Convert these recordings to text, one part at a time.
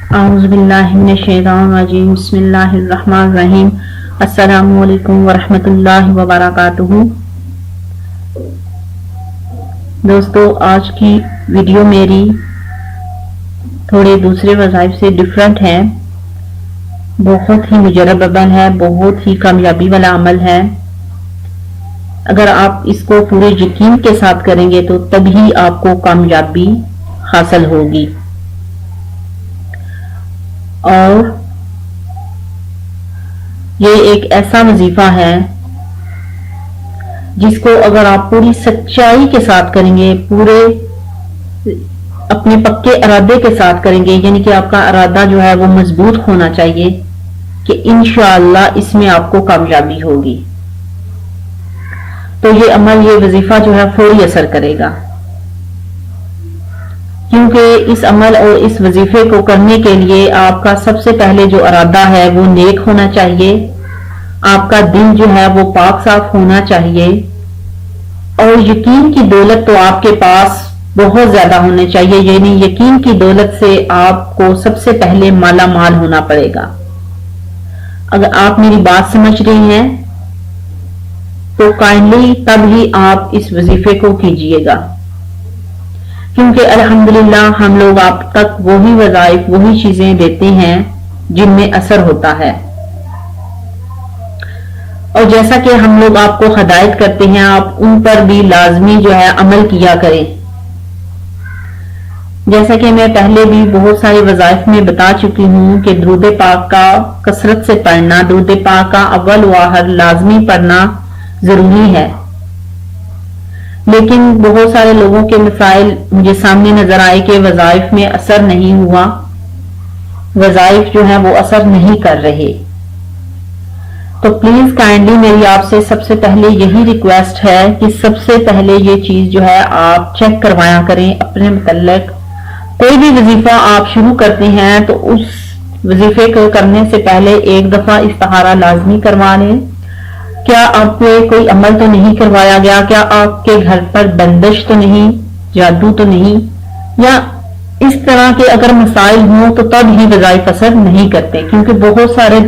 औज़ुबिल्लाहिमिनश्शैतानिर्रजीम बिस्मिल्लाहिर्रहमानिर्रहीम अस्सलामु अलैकुम वरहमतुल्लाहि वबरकातुहू। दोस्तों, आज की वीडियो मेरी थोड़े दूसरे वज़ाइफ से डिफरेंट है। बहुत ही मुजरब अमल है, बहुत ही कामयाबी वाला अमल है। अगर आप इसको पूरे यकीन के साथ करेंगे तो तभी आपको कामयाबी हासिल होगी। और ये एक ऐसा वजीफा है जिसको अगर आप पूरी सच्चाई के साथ करेंगे, पूरे अपने पक्के इरादे के साथ करेंगे, यानी कि आपका इरादा जो है वो मजबूत होना चाहिए कि इंशाअल्लाह इसमें आपको कामयाबी होगी, तो ये अमल, ये वजीफा जो है फौरी असर करेगा। क्योंकि इस अमल और इस वजीफे को करने के लिए आपका सबसे पहले जो इरादा है वो नेक होना चाहिए। आपका दिल जो है वो पाक साफ होना चाहिए और यकीन की दौलत तो आपके पास बहुत ज्यादा होनी चाहिए। यानी यकीन की दौलत से आपको सबसे पहले माला माल होना पड़ेगा। अगर आप मेरी बात समझ रही हैं तो काइंडली तब ही आप इस वजीफे को कीजिएगा, क्योंकि अल्हम्दुलिल्लाह हम लोग आप तक वही वज़ाइफ, वही चीजें देते हैं जिनमें असर होता है। और जैसा कि हम लोग आपको हिदायत करते हैं, आप उन पर भी लाजमी जो है अमल किया करें। जैसा कि मैं पहले भी बहुत सारे वज़ाइफ में बता चुकी हूं कि दुरूद पाक का कसरत से पढ़ना, दुरूद पाक का अव्वल व आखिर लाजमी पढ़ना जरूरी है। लेकिन बहुत सारे लोगों के मसाइल मुझे सामने नजर आए कि वज़ाइफ में असर नहीं हुआ, वज़ाइफ जो है वो असर नहीं कर रहे। तो प्लीज काइंडली मेरी आपसे सबसे पहले यही रिक्वेस्ट है कि सबसे पहले ये चीज जो है आप चेक करवाया करें अपने मुतल्लिक। कोई भी वजीफा आप शुरू करते हैं तो उस वजीफे को करने से पहले एक दफा इस्तिखारा लाजमी करवा लें। क्या आपको कोई अमल तो नहीं करवाया गया, क्या आपके घर पर बंदिश तो नहीं, जादू तो नहीं, या इस तरह के अगर मसाइल हों तो तब ही वज़ाइफ असर नहीं करते। क्योंकि बहुत सारे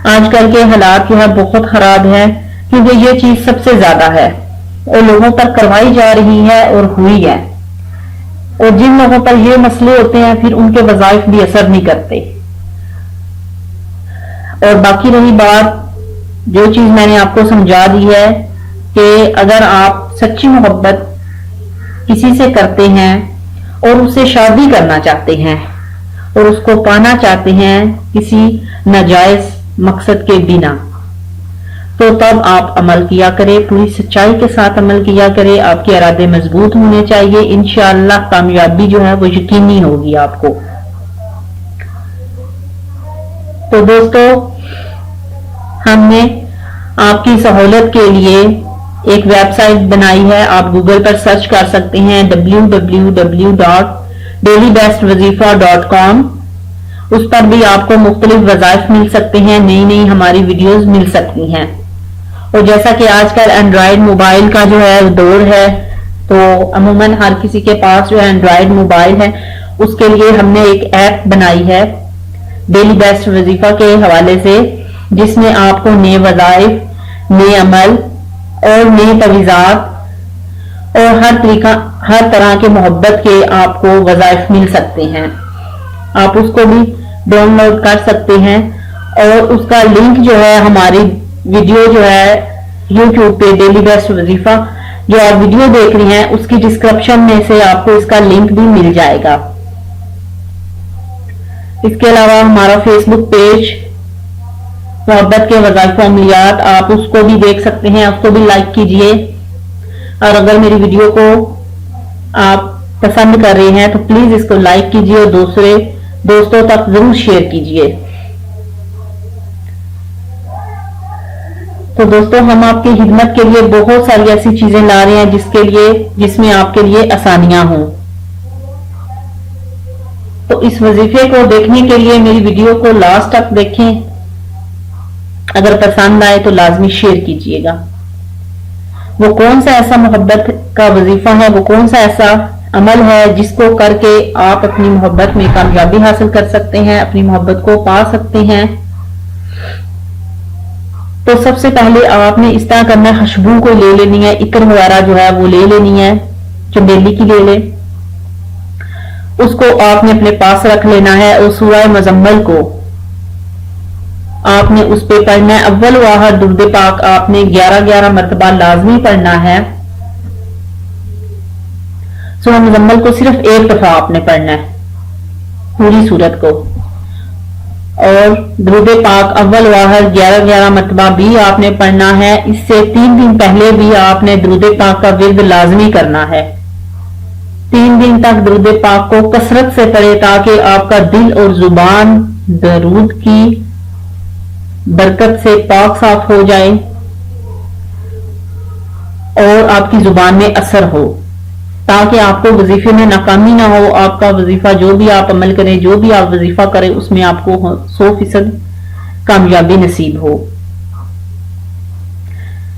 आजकल के हालात जो है बहुत खराब है, क्योंकि ये चीज सबसे ज्यादा है और लोगों पर करवाई जा रही है और हुई है। और जिन लोगों पर ये मसले होते हैं फिर उनके वज़ाइफ भी असर नहीं करते। और बाकी रही बात, जो चीज मैंने आपको समझा दी है कि अगर आप सच्ची मोहब्बत किसी से करते हैं और उससे शादी करना चाहते हैं और उसको पाना चाहते हैं किसी नाजायज मकसद के बिना, तो तब आप अमल किया करें, पूरी सच्चाई के साथ अमल किया करें। आपके इरादे मजबूत होने चाहिए, इंशाअल्लाह कामयाबी जो है वो यकीनी होगी आपको। तो दोस्तों, हमने आपकी सहूलत के लिए एक वेबसाइट बनाई है, आप गूगल पर सर्च कर सकते हैं www.dailybestwazifa.com। उस पर भी आपको मुख्तलिफ वज़ाइफ मिल सकते हैं, नई नई हमारी वीडियोस मिल सकती हैं। और जैसा कि आजकल एंड्रॉयड मोबाइल का जो है दौर है, तो अमूमन हर किसी के पास जो है एंड्रॉयड मोबाइल है, उसके लिए हमने एक ऐप बनाई है डेली बेस्ट वजीफा के हवाले से, जिसमें आपको नए वज़ाइफ, नए अमल और नए तवीज़ात और हर तरह के मोहब्बत के आपको वज़ाइफ मिल सकते हैं। आप उसको भी डाउनलोड कर सकते हैं और उसका लिंक जो है हमारी वीडियो जो है यूट्यूब पे डेली बेस्ट वजीफा जो आप वीडियो देख रही हैं उसकी डिस्क्रिप्शन में से आपको इसका लिंक भी मिल जाएगा। इसके अलावा हमारा फेसबुक पेज मोहब्बत के वज़ाइफ अमलियात, आप उसको भी देख सकते हैं, उसको भी लाइक कीजिए। और अगर मेरी वीडियो को आप पसंद कर रहे हैं तो प्लीज इसको लाइक कीजिए और दूसरे दोस्तों तक जरूर शेयर कीजिए। तो दोस्तों, हम आपकी खिदमत के लिए बहुत सारी ऐसी चीजें ला रहे हैं जिसमें आपके लिए आसानियां हों। तो इस वजीफे को देखने के लिए मेरी वीडियो को लास्ट तक देखें। अगर पसंद आए तो लाजमी शेयर कीजिएगा। वो कौन सा ऐसा मोहब्बत का वजीफा है, वो कौन सा ऐसा عمل ہے جس کو کر کے آپ اپنی محبت میں کامیابی حاصل کر سکتے ہیں، اپنی محبت کو پا سکتے ہیں۔ تو سب سے پہلے آپ نے اس طرح کرنا ہے، خوشبو کو لے لینی ہے، عطر وغیرہ جو ہے وہ لے لینی ہے، چنبیلی کی لے لے، اس کو آپ نے اپنے پاس رکھ لینا ہے، اور سورہ مزمل کو آپ نے اس پہ پڑھنا ہے۔ اول و آخر درود پاک آپ نے 11 مرتبہ لازمی پڑھنا ہے۔ سورہ مزمل کو صرف ایک دفعہ آپ نے پڑھنا ہے پوری سورت کو، اور درود پاک اول و آخر 11 مرتبہ بھی آپ نے پڑھنا ہے۔ اس سے 3 دن پہلے بھی آپ نے درود پاک کا ورد لازمی کرنا ہے۔ 3 دن تک درود پاک کو کثرت سے پڑھے تاکہ آپ کا دل اور زبان درود کی برکت سے پاک صاف ہو جائے اور آپ کی زبان میں اثر ہو، تاکہ آپ کو وظیفے میں ناکامی نہ ہو۔ آپ کا وظیفہ جو بھی آپ عمل کریں، جو بھی آپ وظیفہ کریں، اس میں آپ کو 100% کامیابی نصیب ہو۔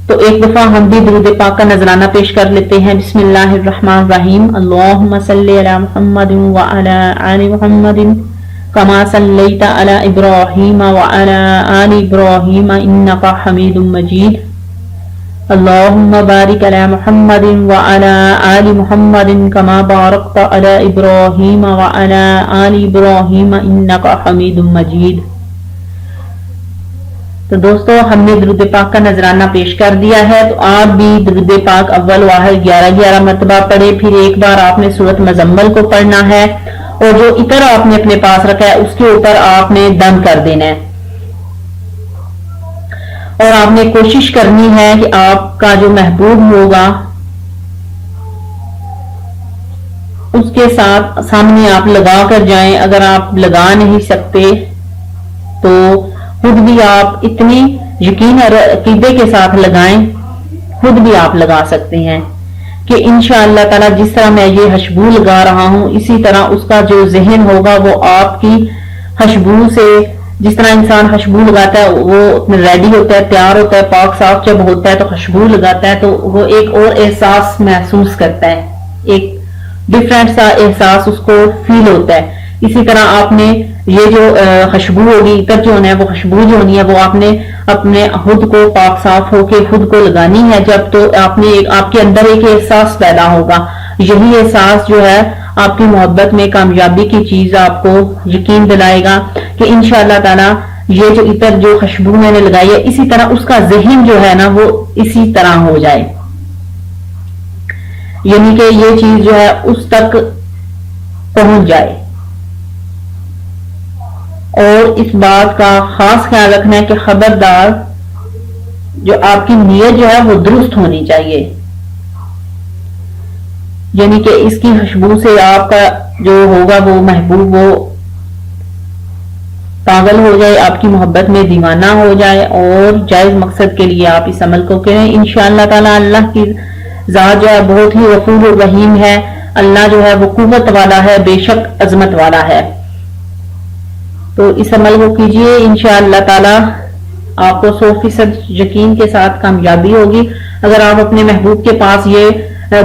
تو ایک دفعہ ہم بھی درود پاک کا نذرانہ پیش کر لیتے ہیں۔ بسم اللہ الرحمن الرحیم۔ اللہم صلی علی محمد وعلی آل محمد کما صلیت علی ابراہیم وعلی آل ابراہیم انکا حمید مجید۔ اللہم بارک علی محمد وعلی آل محمد کما بارکت علی ابراہیم وعلی آل ابراہیم انکا حمید مجید۔ تو دوستو ہم نے درود پاک کا نذرانہ پیش کر دیا ہے، تو آپ بھی درود پاک اول و آخر 11 مرتبہ پڑھے، پھر ایک بار آپ نے سورۃ مزمل کو پڑھنا ہے، اور جو عطر آپ نے اپنے پاس رکھا ہے اس کے اوپر آپ نے دم کر دینا ہے، اور آپ نے کوشش کرنی ہے کہ آپ کا جو محبوب ہوگا اس کے ساتھ سامنے آپ لگا کر جائیں۔ اگر آپ لگا نہیں سکتے تو خود بھی آپ اتنی یقین اور عقیدے کے ساتھ لگائیں، خود بھی آپ لگا سکتے ہیں کہ انشاءاللہ تعالی جس طرح میں یہ خوشبو لگا رہا ہوں اسی طرح اس کا جو ذہن ہوگا وہ آپ کی خوشبو سے، جس طرح انسان خوشبو لگاتا ہے وہ ریڈی ہوتا ہے، تیار ہوتا ہے، پاک صاف جب ہوتا ہے تو خوشبو لگاتا ہے تو وہ ایک اور احساس محسوس کرتا ہے، ایک ڈفرینٹ سا احساس اس کو فیل ہوتا ہے۔ اسی طرح آپ نے یہ جو خوشبو ہوگی، عطر جو ہونا ہے، وہ خوشبو جو ہونی ہے وہ آپ نے اپنے خود کو پاک صاف ہو کے خود کو لگانی ہے۔ جب تو آپ کے اندر ایک احساس پیدا ہوگا، یہی احساس جو ہے آپ کی محبت میں کامیابی کی چیز آپ کو یقین دلائے گا کہ انشاءاللہ تعالی یہ جو عطر جو خوشبو میں نے لگائی ہے اسی طرح اس کا ذہن جو ہے نا وہ اسی طرح ہو جائے، یعنی کہ یہ چیز جو ہے اس تک پہنچ جائے۔ اور اس بات کا خاص خیال رکھنا ہے کہ خبردار جو آپ کی نیت جو ہے وہ درست ہونی چاہیے، یعنی کہ اس کی خوشبو سے آپ کا جو ہوگا وہ محبوب وہ پاگل ہو جائے، آپ کی محبت میں دیوانہ ہو جائے، اور جائز مقصد کے لیے آپ اس عمل کو کریں۔ انشاءاللہ تعالی اللہ کی ذات جو ہے بہت ہی غفور الرحیم ہے، اللہ جو ہے وہ قوت والا ہے، بے شک عظمت والا ہے۔ تو اس عمل کو کیجئے، انشاءاللہ تعالی آپ کو 100% یقین کے ساتھ کامیابی ہوگی۔ اگر آپ اپنے محبوب کے پاس یہ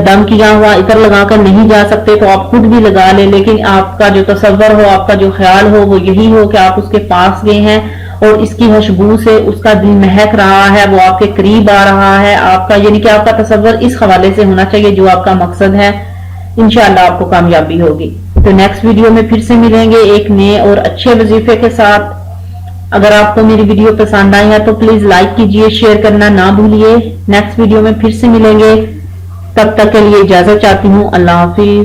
دم کیا ہوا عطر لگا کر نہیں جا سکتے تو آپ خود بھی لگا لیں، لیکن آپ کا جو تصور ہو، آپ کا جو خیال ہو وہ یہی ہو کہ آپ اس کے پاس گئے ہیں اور اس کی خوشبو سے اس کا دل مہک رہا ہے، وہ آپ کے قریب آ رہا ہے، آپ کا یعنی کہ آپ کا تصور اس حوالے سے ہونا چاہیے جو آپ کا مقصد ہے۔ انشاءاللہ آپ کو کامیابی ہوگی۔ تو نیکسٹ ویڈیو میں پھر سے ملیں گے ایک نئے اور اچھے وظیفے کے ساتھ۔ اگر آپ کو میری ویڈیو پسند آئی ہے تو پلیز لائک کیجئے، شیئر کرنا نہ بھولیے۔ نیکسٹ ویڈیو میں پھر سے ملیں گے، تب تک کے لیے اجازت چاہتی ہوں، اللہ حافظ۔